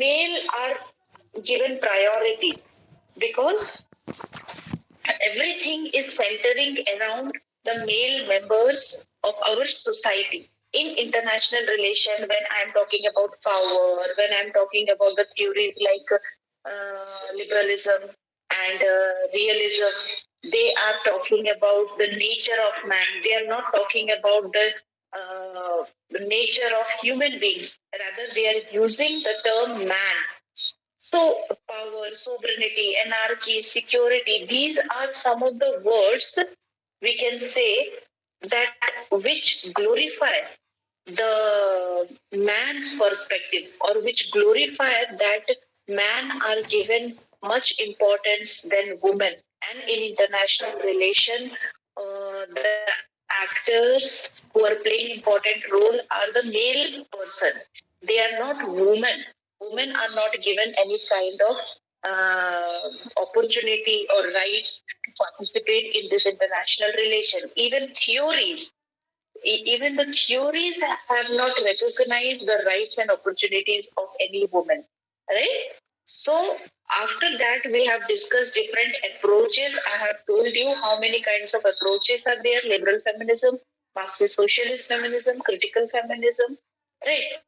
male are given priority because everything is centering around the male members of our society. In international relation, when I'm talking about power, when I'm talking about the theories like liberalism and realism, they are talking about the nature of man. They are not talking about the nature of human beings. Rather, they are using the term man. So, power, sovereignty, anarchy, security, these are some of the words we can say that which glorify the man's perspective or which glorify that man are given much importance than women. And in international relation, the actors who are playing important role are the male person. They are not women. Women are not given any kind of opportunity or rights to participate in this international relation. Even the theories have not recognized the rights and opportunities of any woman, right? So after that, we have discussed different approaches. I have told you how many kinds of approaches are there: liberal feminism, Marxist socialist feminism, critical feminism, right?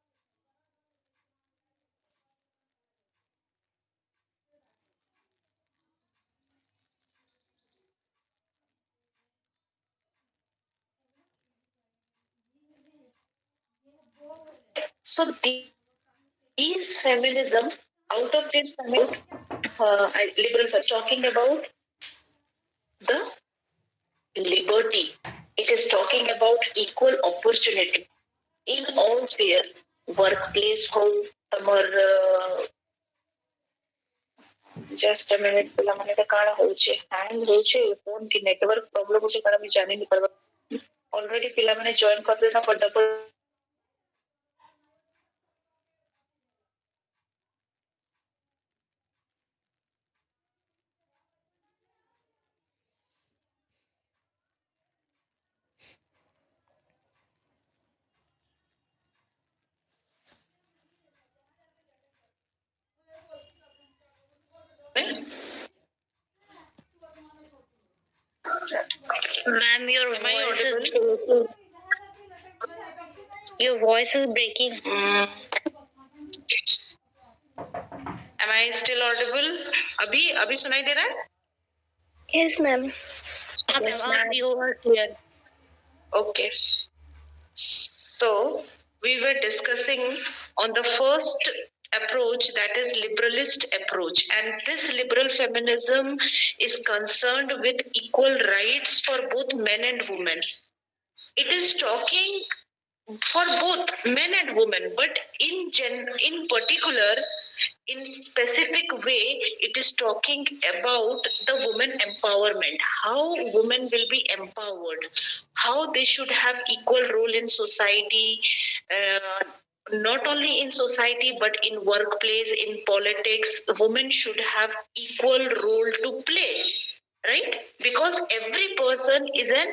So these feminism, out of this feminism, liberals are talking about the liberty. It is talking about equal opportunity in all sphere, workplace, home, our just a minute, ପିଲାମାନେ ତ କାଣା ହଉଛି hang ହଉଛି phone କି network problem ହଉଛି କାଣା ମୁଁ ଜାଣି ନି ପାରବା already ପିଲାମାନେ join କରିଦେନା ପଡା Ma'am, your voice is breaking. Am I still audible? अभी सुनाई दे रहा है? Yes, ma'am. Yes, ma'am. You are clear. Okay. So we were discussing on the first approach, that is liberalist approach, and this liberal feminism is concerned with equal rights for both men and women. It is talking for both men and women, but in particular, in specific way, it is talking about the women empowerment, how women will be empowered, how they should have equal role in society, uh, not only in society but in workplace, in politics. Women should have equal role to play, right? Because every person is a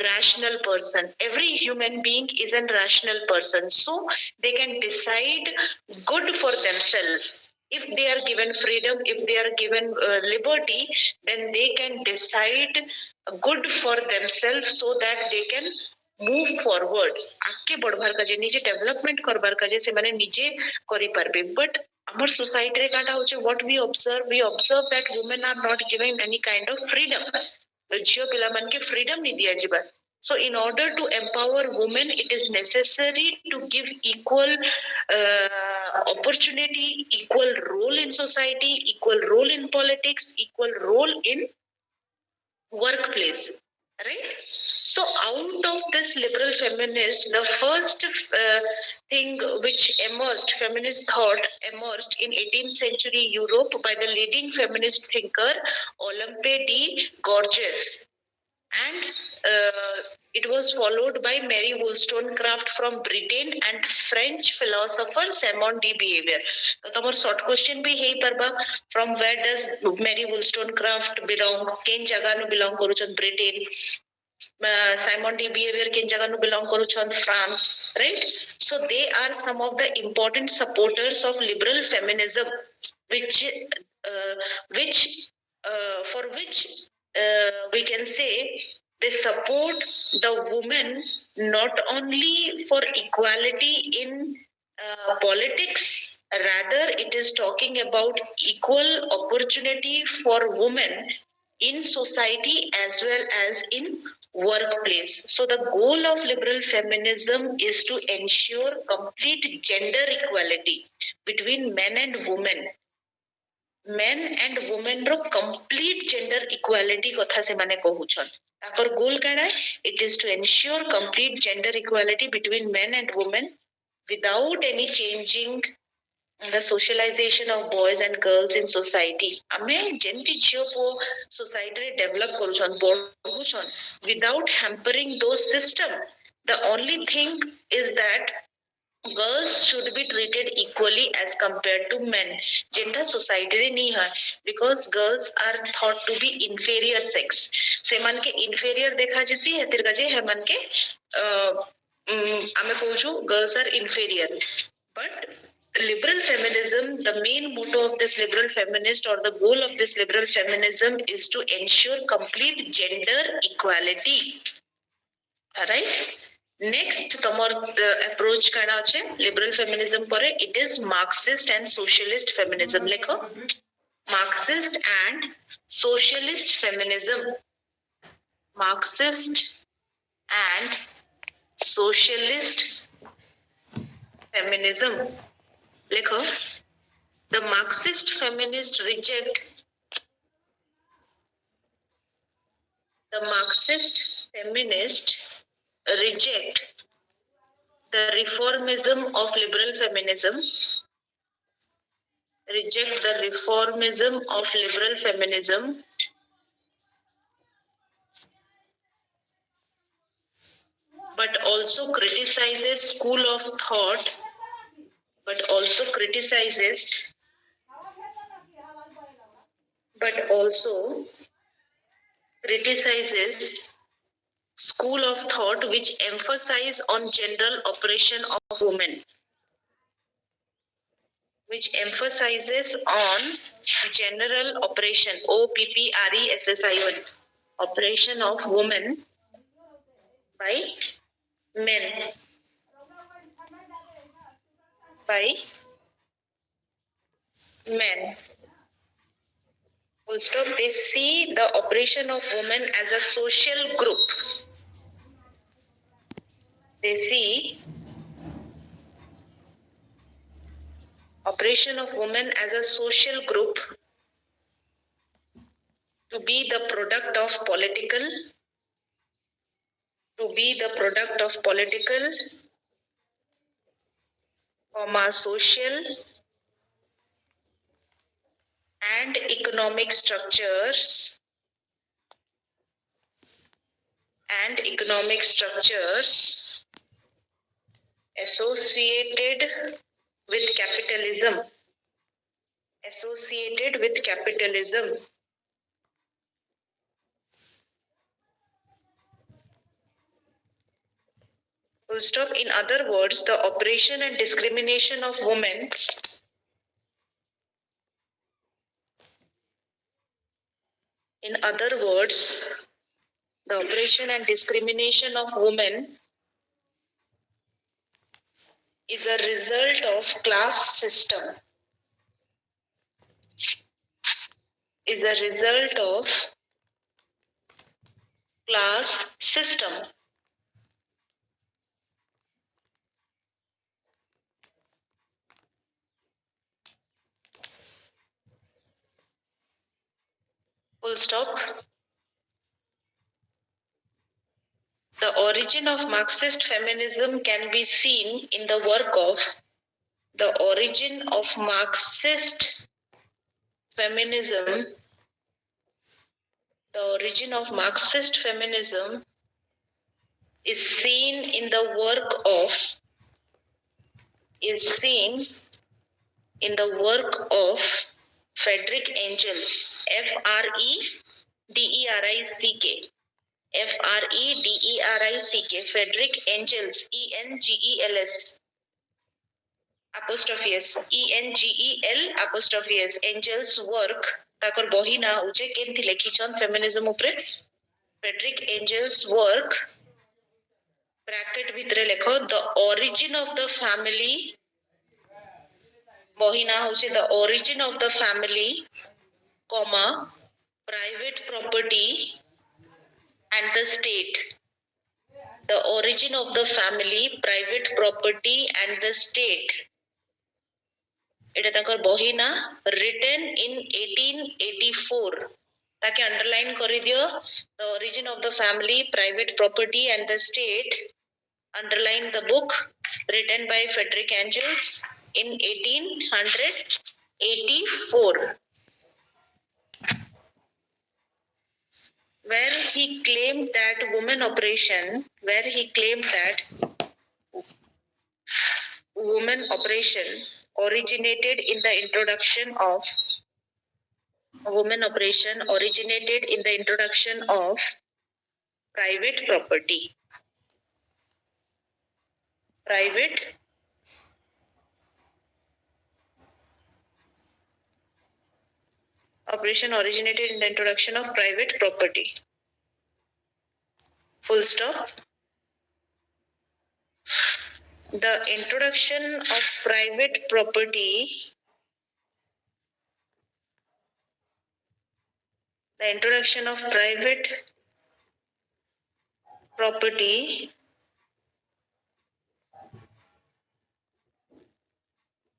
rational person, every human being is a rational person, so they can decide good for themselves. If they are given freedom, if they are given liberty, then they can decide good for themselves so that they can move forward, आगे बढ़वार काजे, निजे development करवार काजे से माने निजे करि पारबे. But our society रे काटा होचे, what we observe that women are not given any kind of freedom. झियो पिला मन के freedom नहीं दिया जिबा. So in order to empower women, it is necessary to give equal opportunity, equal role in society, equal role in politics, equal role in workplace, right? So out of this liberal feminist, the first thing which emerged, feminist thought emerged in 18th century Europe by the leading feminist thinker Olympe de Gouges, and it was followed by Mary Wollstonecraft from Britain and French philosopher Simone de Beauvoir. तो तुम्हार short question भी है परबा, from where does Mary Wollstonecraft belong, केन जगह नु belong करूचन Britain, Simon D. Behavior kin jaga nu belong koruchon France, right? So they are some of the important supporters of liberal feminism, which uh, which for which we can say they support the woman not only for equality in politics, rather it is talking about equal opportunity for women in society as well as in workplace. So the goal of liberal feminism is to ensure complete gender equality between men and women. Men and women row complete gender equality कथा से माने कहूछन ताकर goal काना it is to ensure complete gender equality between men and women without any changing the socialization of boys and girls in society ଆମେ ଯେମିତି ଝିଅ ପୁଅ society ରେ develop କରୁଛନ୍ ବଢୁଛନ୍ without hampering those system. The only thing is that girls should be treated equally as compared to men जेंटा society रे नहीं है because girls are thought to be inferior sex सेमान के inferior देखा जैसी है तिरका जे है मन के आमे कहूछु girls are inferior but liberal feminism the main motto of this liberal feminist or the goal of this liberal feminism is to ensure complete gender equality. Right? Next, tomor approach काना अच्छे liberal feminism परे it is Marxist and socialist feminism लिखो Marxist and socialist feminism. Marxist and socialist feminism लिखो the Marxist feminist reject the Marxist feminist reject the reformism of liberal feminism reject the reformism of liberal feminism but also criticizes school of thought but also criticizes but also criticizes school of thought which emphasize on general oppression of women which emphasizes on general oppression OPPRESSION oppression of women by men by men. Full stop. They see the oppression of women as a social group. They see oppression of women as a social group to be the product of political social and economic structures associated with capitalism full stop. In other words, the oppression and discrimination of women the oppression and discrimination of women is a result of class system full stop. The origin of Marxist feminism can be seen in the work of the origin of Marxist feminism. The origin of Marxist feminism is seen in the work of Frederick Engels, Frederick Frederick, Frederick Engels, Engels, apostrophe s, Engel, Engels work ତାକର ବହି ନା ହଉଛେ କେନ୍ତି ଲେଖିଛନ୍ ଫେମିନିଜମ ଉପରେ Frederick Engels work bracket ଭିତରେ ଲେଖ the origin of the family ବହି ନା ହଉଛେ the origin of the family comma private property and the state the origin of the family private property and the state এটা ତାଙ୍କର ବହି ନା written in 1884 ताकि अंडरलाइन कर दियो the origin of the family private property and the state underline the book written by Frederick Engels in 1884 where he claimed that women originated in the introduction of private property full stop the introduction of private property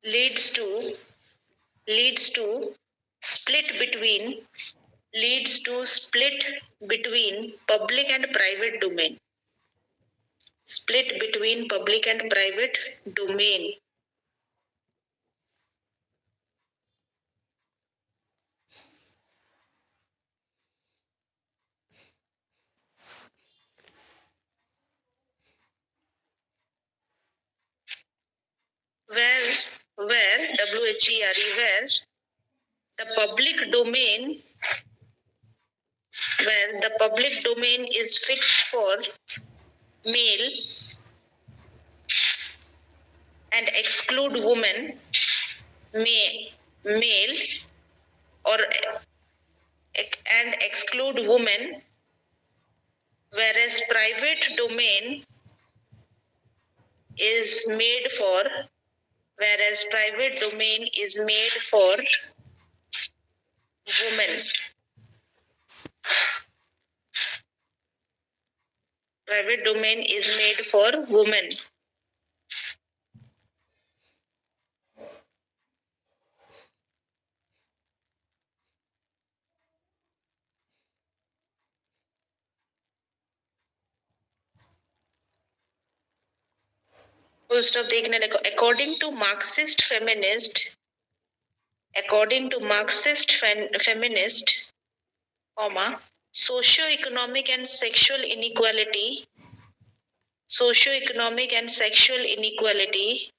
leads to split between public and private domain where where the public domain is fixed for male and exclude women male or and exclude women whereas private domain is made for women full stop देखने लगा according to Marxist feminist comma socio-economic and sexual inequality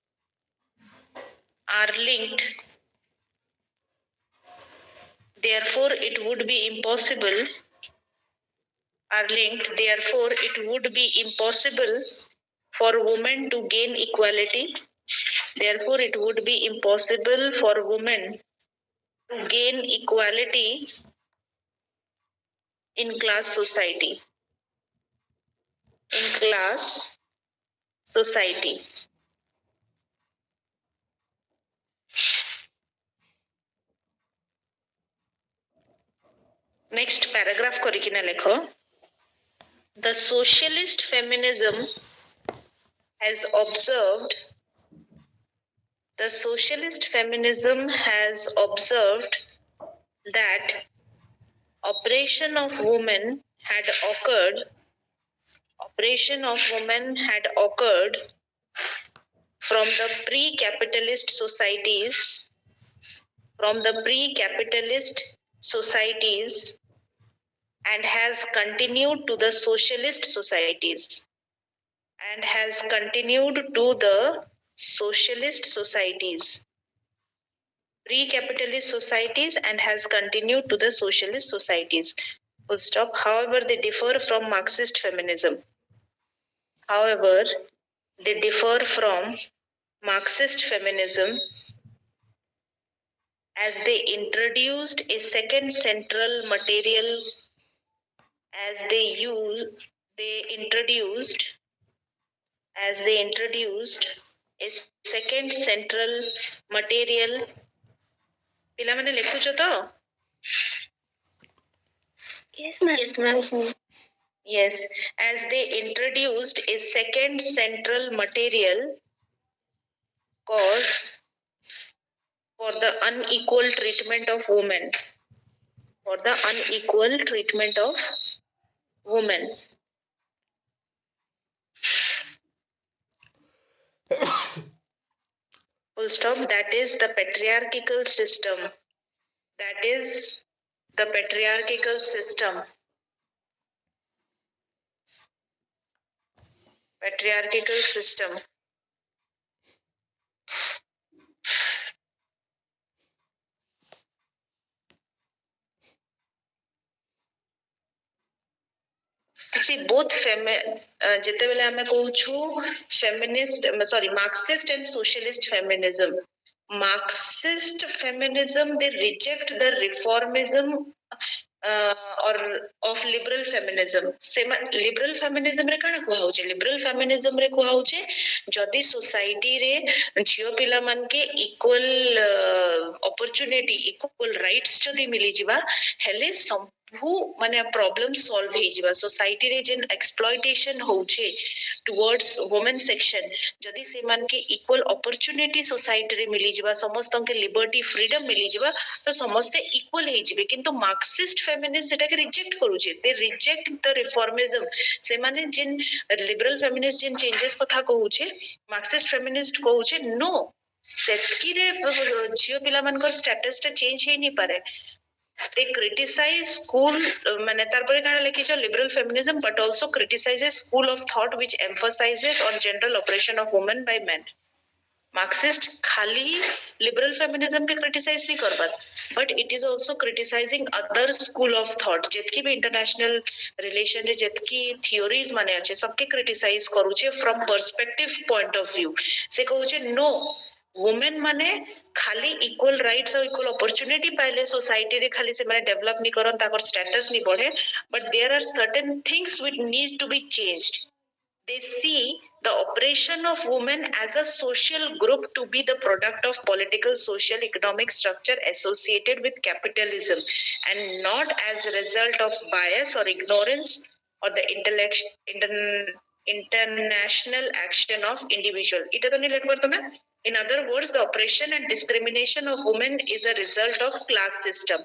are linked. Therefore, it would be impossible for women to gain equality. Therefore, it would be impossible for women to gain equality in class society. Next paragraph करिकिना लेखो. The socialist feminism has observed that oppression of women had occurred from the pre-capitalist societies and has continued to the socialist societies. Pre-capitalist societies and has continued to the socialist societies. Full stop. However, they differ from Marxist feminism. However, they differ from Marxist feminism as they introduced a second central material as they introduced a second central material. ପିଲାମାନେ ଲେଖୁଛ ତ? Yes, ma'am. Yes, ma'am. Yes, as they introduced a second central material cause for the unequal treatment of women. For the unequal treatment of women. Full stop. That is the patriarchal system. That is the patriarchal system. Patriarchal system. See, both ଯେତେବେଳେ ଆମେ କହୁଛୁ feminist, sorry, Marxist and socialist feminism. Marxist feminism, they reject the reformism or of liberal feminism. Liberal feminism रे काना कुहा होचे? Liberal feminism रे कुहा होचे जदि सोसाइटी रे झियो पिला मान के इक्वल opportunity, equal rights जदि मिली जिबा हेले सबु माने प्रॉब्लम सॉल्व हे जिबा. सोसाइटी रे जेन एक्सप्लॉयटेशन होचे टुवर्ड्स वुमेन सेक्शन जदि से मान के इक्वल अपॉर्चुनिटी सोसाइटी रे मिली जिबा, समस्त के लिबर्टी फ्रीडम मिली जिबा, तो समस्ते इक्वल हे जिबे. किंतु मार्क्सिस्ट फेमिनिस्ट सेटा के रिजेक्ट करूचे. They reject the reformism. से माने जेन लिबरल फेमिनिस्ट जेन चेंजेस कथा कहूचे, मार्क्सिस्ट फेमिनिस्ट कहूचे नो, सेटकी रे झियो पिला मानकर स्टेटस टा चेंज हे नी पारे. They criticize school মানে তারপরে কারা লিখিছ liberal feminism but also criticizes school of thought which emphasizes on general oppression of women by men. Marxist खाली liberal feminism के criticize नहीं करबार, but it is also criticizing other school of thought जेतकी भी international relation रे जेतकी theories माने अच्छे सबके criticize करूचे from perspective point of view. से कहूचे no, वुमेन माने खाली इक्वल राइट्स और इक्वल अपॉर्चुनिटी पाइले सोसाइटी रे खाली से माने डेवलप नहीं करन ताकर स्टेटस नहीं बढ़े, but there are certain things which need to be changed. They see the oppression of women as a social group to be the product of political, social, economic structure associated with capitalism and not as a result of bias or ignorance or the international action of individual. এটা তো নি লিখবার তুমি? In other words, the oppression and discrimination of women is a result of class system.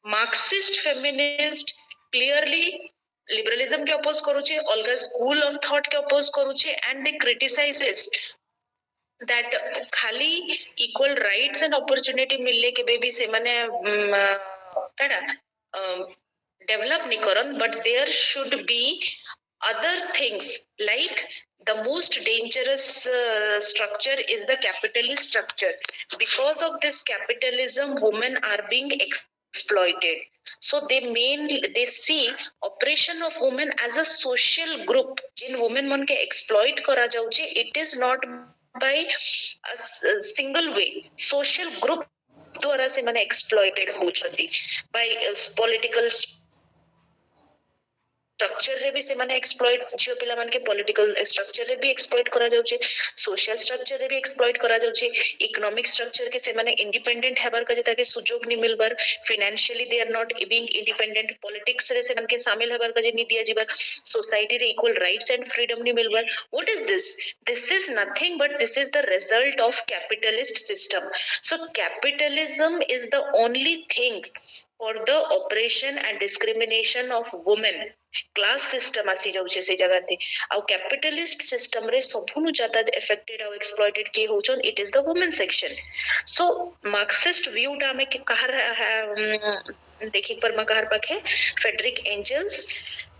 Marxist feminist clearly liberalism के oppose करूचे, अलगा school of thought के oppose करूचे, and they criticises that खाली equal rights and opportunity मिलले के baby से माने काड़ा develop नहीं करन, but there should be other things like the most dangerous structure is the capitalist structure. Because of this capitalism, women are being exploited. So they see oppression of women as a social group. Jin women मन के exploit करा जाउचे, it is not by a single way. Social group द्वारा से माने exploited होउछती by political structure रे भी से माने एक्सप्लॉइट झियो पिला मान के पॉलिटिकल स्ट्रक्चर रे भी एक्सप्लॉइट करा जाउचे, सोशल स्ट्रक्चर रे भी एक्सप्लॉइट करा जाउचे, इकोनॉमिक स्ट्रक्चर के से माने इंडिपेंडेंट हेबार का जेता के सुजोग नि मिलबार, financially they are not being independent, politics रे से मान के शामिल हेबार का जे नि दिया जिबार, सोसाइटी रे इक्वल राइट्स एंड फ्रीडम नि मिलबार. What is this? This is nothing but this is the result of capitalist system. So capitalism is the only thing for the oppression and discrimination of women. Class system आसी जाउछे से जगह थी. आउ capitalist system रे सबुनु ज्यादा affected और exploited के होचन, it is the women section. So Marxist view टा में के कहर देखि पर मकार पखे Frederick Engels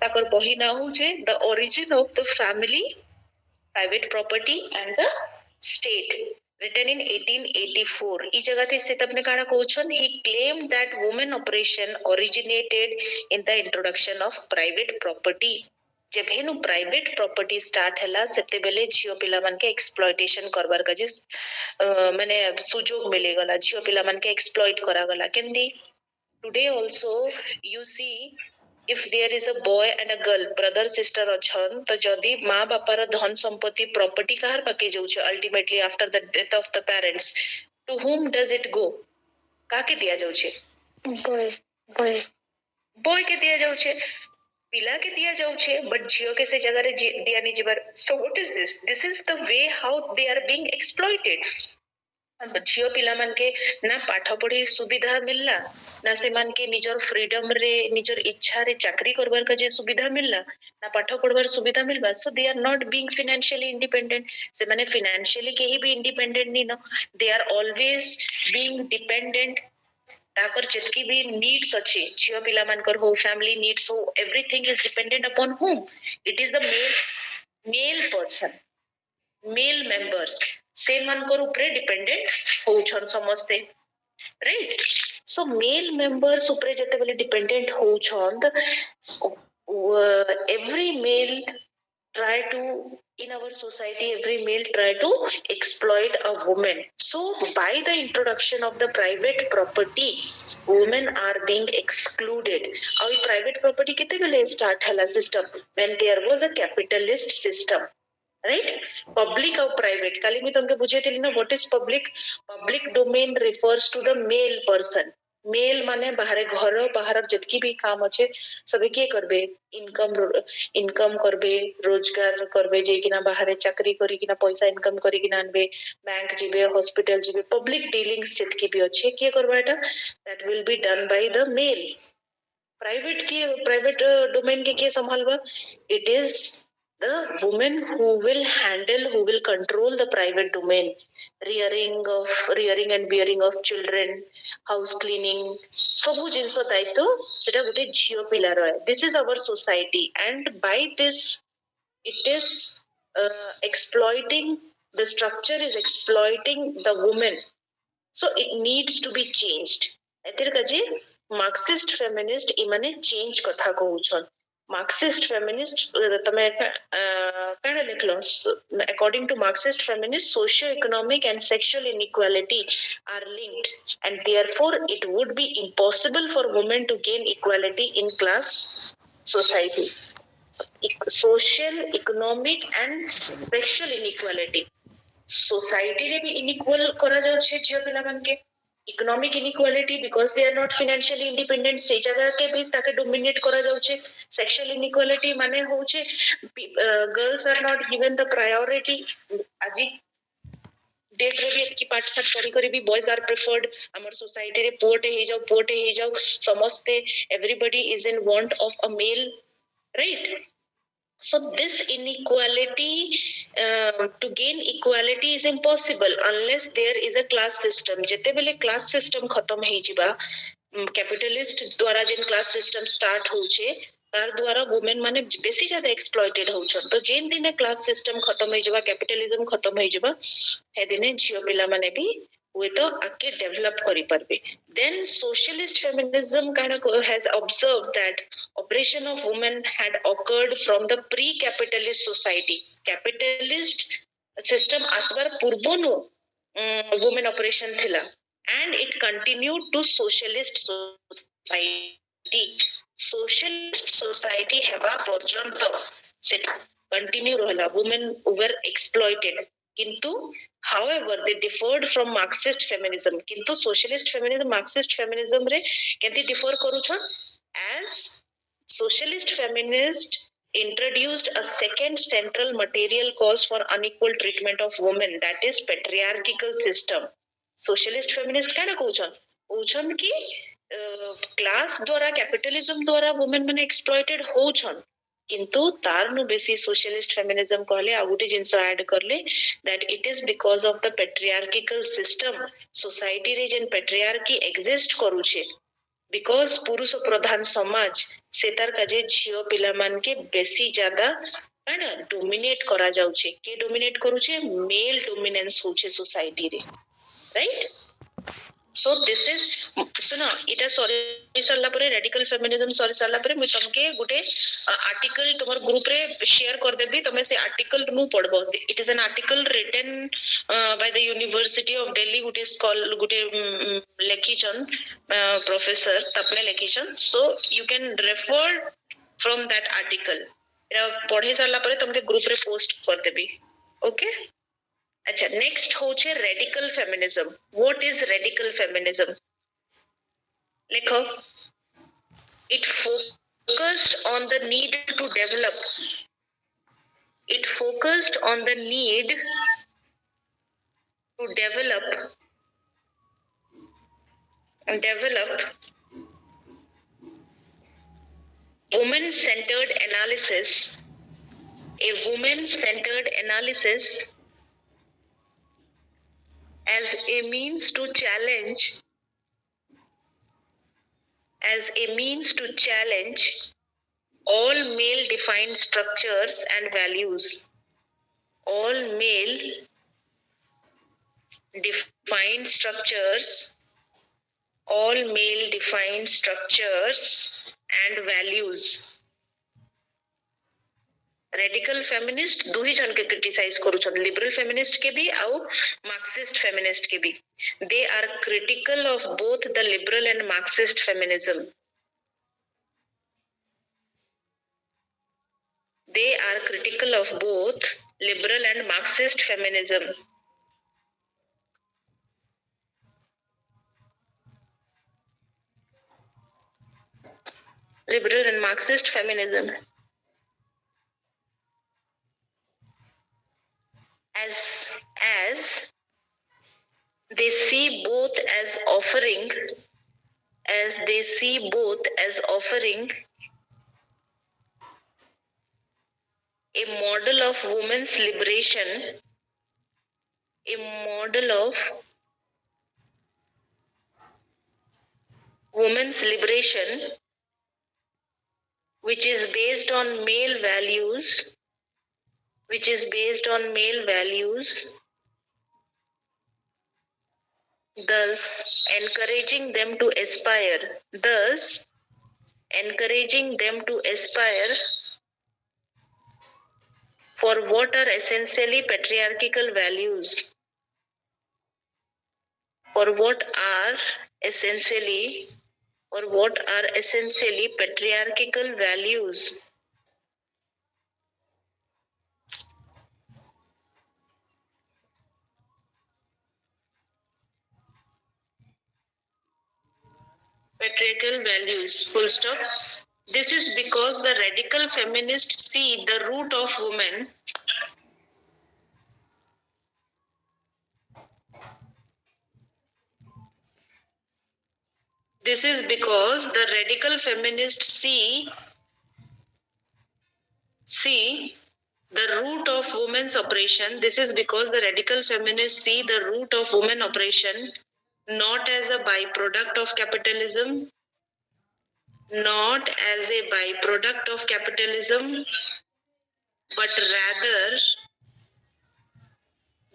ताकर बही ना होचे the origin of the family, private property and the state, written in 1884. ई जगह थे से तबने काना कहउछन, he claimed that women operation originated in the introduction of private property. जब हेनु प्राइवेट प्रॉपर्टी स्टार्ट हैला सेते बेले झियो पिला मन के एक्सप्लॉयटेशन करबार का जिस माने सुजोग मिले गला, झियो पिला मन के एक्सप्लॉइट करा गला केंदी. Today also you see, if there is a boy and a girl, brother sister अछन, तो जदि माँ बापार धन संपत्ति प्रॉपर्टी कहार पाके जाउछ ultimately after the death of the parents, to whom does it go? काके दिया जाउछ? boy, boy. बॉय के दिया जाउछ, पिला के दिया जाउछ, बट झियो के से जगह रे दिया नि जिबार. So what is this? This is the way how they are being exploited. झियो पिला मन के ना पाठ पढ़ी सुविधा मिलला, ना से मान के निजर फ्रीडम रे निजर इच्छा रे चाकरी करबार का जे सुविधा मिलला, ना पाठ पढ़बार सुविधा मिलबा. So they are not being financially independent. से माने फाइनेंशियली केही भी इंडिपेंडेंट नी न, they are always being dependent. ताकर जितकी भी नीड्स अच्छे झियो पिला मानकर हो, फैमिली नीड्स हो, everything is dependent upon whom? It is the male person, male members से मानकर ऊपर डिपेंडेंट होउछन समस्ते, राइट. सो मेल मेंबर्स ऊपर जते बेले dependent होउछन, every male try to, in our society every male try to exploit a woman. So by the introduction of the private property, women are being excluded. Our private property kete bele start hala system when there was a capitalist system, right? Public or private, kali mi tumke bujheithili na what is public. Public domain refers to the male person. Male माने बाहर घर बाहर जितकी भी काम अच्छे सभी के करबे, इनकम करबे, रोजगार करबे, जेकिना बाहर चाकरी करी किना पैसा इनकम करी किना आनबे, बैंक जीबे, हॉस्पिटल जीबे, पब्लिक डीलिंग्स जितकी भी अच्छे के करबा एटा, that will be done by the male. Private domain के संभालबा, it is the woman who will control the private domain, rearing and bearing of children, house cleaning, ସବୁ ଜିନିଷ ଦାୟିତ୍ୱ ସେଟା ଗୋଟେ ଝିଅ ପିଲାର. This is our society and by this it is exploiting, the structure is exploiting the woman. So it needs to be changed. एतिर काजे Marxist feminist इमाने change कथा कहउछन. Marxist feminist तमे काना लिखलो, according to Marxist feminist, socio-economic and sexual inequality are linked and therefore it would be impossible for women to gain equality in class society. Social, economic and sexual inequality, society रे भी inequal करा जाउ छे झियो पिला मन के. Economic inequality because they are not financially independent, से जगह के भी ताके डोमिनेट करा जाउ छे. सेक्सुअल इनइक्वालिटी माने हो छे girls are not given the priority. आजि डेट रे भी एतकी पाठ साठ करी करी भी बॉयज आर प्रेफर्ड हमर सोसाइटी रे. पुअटे हे जाउ समस्ते, everybody is in want of a male, right. So this inequality, to gain equality is impossible unless there is a class system. जते बेले class system खत्म हे जिबा, capitalist द्वारा जेन class system start होचे तार द्वारा वुमेन माने बेसी ज्यादा एक्सप्लॉइटेड होछन. तो जेन दिने क्लास सिस्टम खत्म हे जिबा, कैपिटलिज्म खत्म हे जिबा, हे दिने झियो पिला माने भी हुए तो आके डेवलप करी परबे. Then socialist feminism kind of has observed that oppression of women had occurred from the pre-capitalist society. Capitalist system asbar पूर्वनु women oppression थिला and it continued to socialist society. Socialist society हेबा पर्यंत सेटा continue रहला. women were exploited. किंतु however they differed from Marxist feminism. किंतु socialist feminism Marxist feminism रे केंति differ करूछन, as socialist feminist introduced a second central material cause for unequal treatment of women, that is patriarchal system. socialist feminist काना कहउछन कि class द्वारा capitalism द्वारा women माने exploited होछन. किंतु तार नु बेसी सोशलिस्ट फेमिनिज्म कहले आ गुटे जिंस ऐड करले that it is because of the patriarchal system. Society रे जेन पेट्रियार्की एग्जिस्ट करू छे, बिकॉज पुरुष प्रधान समाज से तार काजे झियो पिला मान के बेसी ज्यादा है डोमिनेट करा जाउछे के डोमिनेट करूछे मेल डोमिनेंस होछे सोसाइटी रे राइट सो दिस इज सुनो इटा सॉरी सरला परे रेडिकल फेमिनिज्म सॉरी सरला परे मु तमके गुटे आर्टिकल तुमर ग्रुप रे शेयर कर देबी तमे से आर्टिकल नु पढबो it is an article written by the university of Delhi गुटे स्कॉल गुटे लेखिचन प्रोफेसर तपने लेखिचन so you can refer from that article पढ़े सारा पर तुमके ग्रुप रे पोस्ट कर देबी ओके अच्छा नेक्स्ट होचे radical feminism what is radical feminism लिखो it focused on the need to develop it focused on the need to develop woman centered analysis a woman centered analysis as a means to challenge all male defined structures and values all male defined structures all male defined structures and values radical feminist दु ही जन के criticise करूछन liberal feminist के भी आउ Marxist feminist के भी they are critical of both the liberal and Marxist feminism they are critical of both liberal and marxist feminism liberal and marxist feminism as they see both as offering a model of women's liberation a model of women's liberation which is based on male values thus encouraging them to aspire for what are essentially patriarchal values for what are essentially patriarchal values full stop this is because the radical feminists see the root of women this is because the radical feminists see the root of women's oppression this is because the radical feminists see the root of women oppression not as a byproduct of capitalism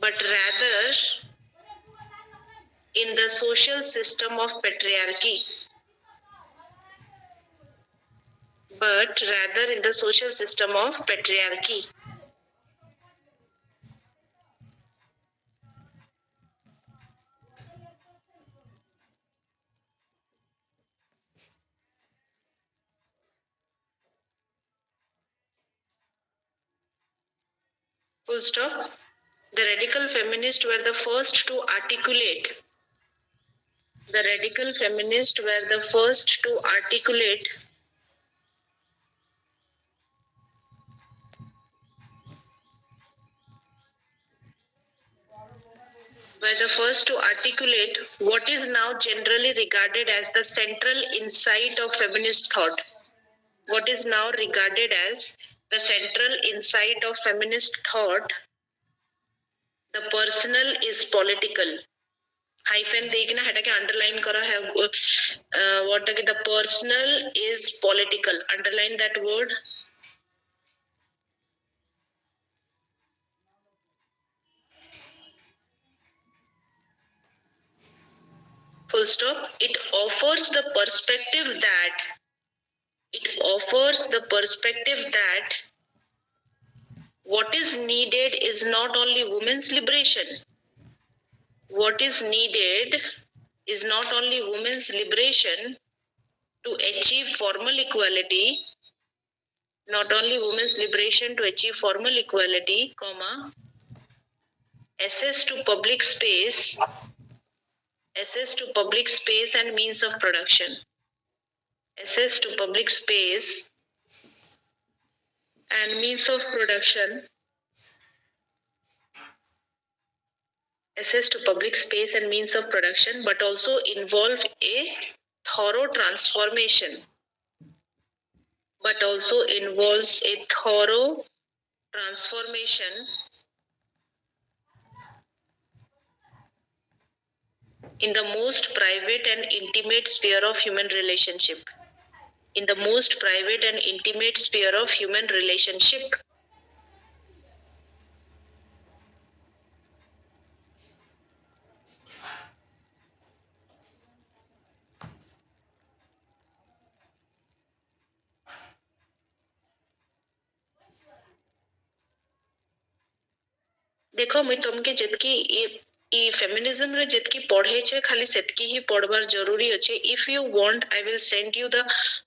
but rather in the social system of patriarchy full stop the radical feminists were the first to articulate what is now generally regarded as the central insight of feminist thought. What is now regarded as the central insight of feminist thought, the personal is political. Hyphen देखना हटा के underline करा है what the personal is political. Underline that word. full stop. It offers the perspective that what is needed is not only women's liberation. What is needed is not only women's liberation to achieve formal equality, not only women's liberation to achieve formal equality, comma, access to public space and means of production. Access to public space and means of production. Access to public space and means of production, but also involve a thorough transformation. But also involves a thorough transformation in the most private and intimate sphere of human relationship. In the most private and intimate sphere of human relationship. देखो मुई तुमके जितकी ई feminism रे जितकी पढ़े छे खाली सेतकी ही पढ़बार जरूरी अच्छे. If you want I will send you the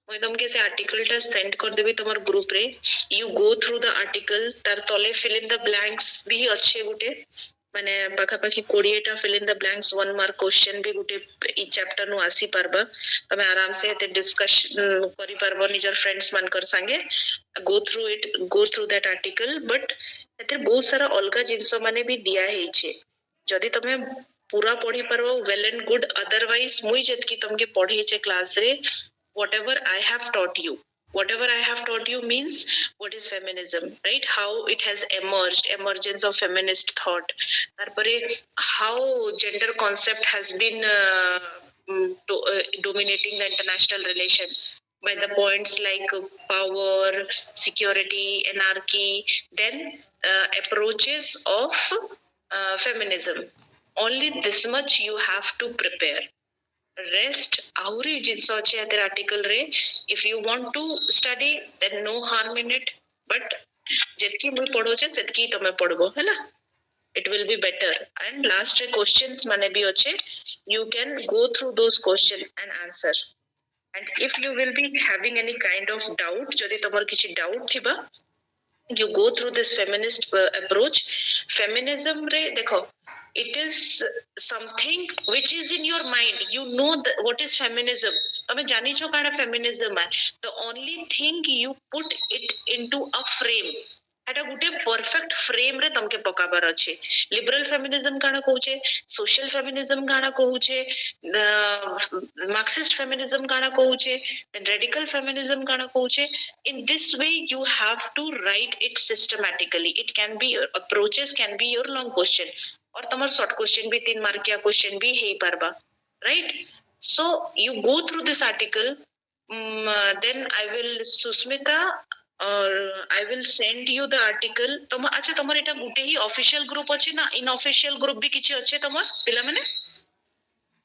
मुई तुमके से आर्टिकल टा सेंड कर देबी तमर ग्रुप रे. You go through the article तार तले फिल इन द ब्लैंक्स भी अच्छे गुटे माने पाखापाखी 20टा fill in the blanks 1 mark question भी गुटे ई चैप्टर नु आसी पारबा. तमे आराम से एते डिस्कशन करि पारबो निजर फ्रेंड्स मानकर संगे. Go through that article. But एते बहुत सारा अलगा जिंस माने भी दिया हेछे. जदि तमे पूरा पढ़ी पारबो वेल एंड गुड. अदरवाइज मुई जतकी तमके पढ़ेछे क्लास रे whatever I have taught you means what is feminism, right? How it has emergence of feminist thought. Tarpore how gender concept has been dominating the international relation by the points like power, security, anarchy, then approaches of feminism. Only this much you have to prepare. Rest ahuri jinso ache ater article re. If you want to study then no harm in it, but jetki mui padho che setki tame padbo hela. It will be better. And last questions mane bhi ache, you can go through those questions and answer. And if you will be having any kind of doubt, jodi tomar kichi doubt thiba, you go through this feminist approach. Feminism re dekho, it is something which is in your mind. You know what is feminism. Tame jani cho kana feminism hai. The only thing you put it into a frame. Etah Gute perfect frame रे तमके पकाबार अछि. Liberal feminism काना कहूचे, social feminism काना कहूचे, Marxist feminism काना कहूचे, then radical feminism काना कहूचे. In this way you have to write it systematically. It can be your approaches, can be your long question, और तमर short question भी 3 mark या question भी हेई पारबा, right? So you go through this article. Then I will Susmita or I will send you the article. तम अच्छा तमर एटा गुटे ही official group अछि ना, इनऑफिशियल ग्रुप भी किछि अछि तमर पिला माने?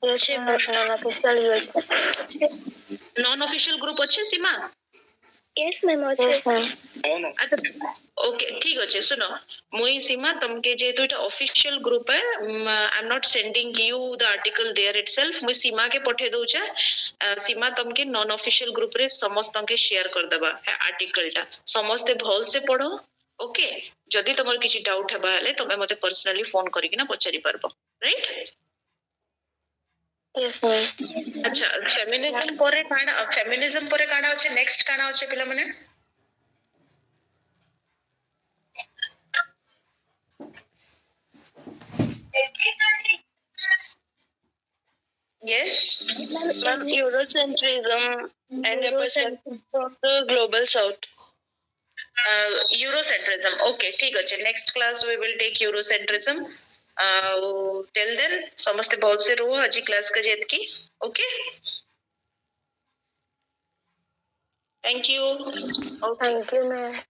अच्छे नॉन ऑफिशियल अच्छे नॉन ऑफिशियल ग्रुप अछि सीमा? यस मैम अच्छे. ओके ठीक अच्छे. सुनो मुई सीमा तमके जेतु इटा ऑफिशियल ग्रुप है, I am not sending you the article there itself. मुई सीमा के पठे दउछे. सीमा तमके नॉन ऑफिशियल ग्रुप रे समस्त के शेयर कर दबा आर्टिकल टा. समस्त भल से पढ़ो. ओके जदि तमर किछि डाउट हेबा हले तमे मते पर्सनली फोन करि किना पचारि पारबो, राइट? Yes ma'am. अच्छा फेमिनिज्म परे काना अछि, नेक्स्ट काना अछि पिला माने? Yes. Ma'am, Eurocentrism and a perspective of the global south. Eurocentrism. Okay, ठीक अच्छे. Next class we will take Eurocentrism. Till then, समझते बहुत से रहो अजी क्लास का जेत की. Okay. Thank you. Thank you, ma'am.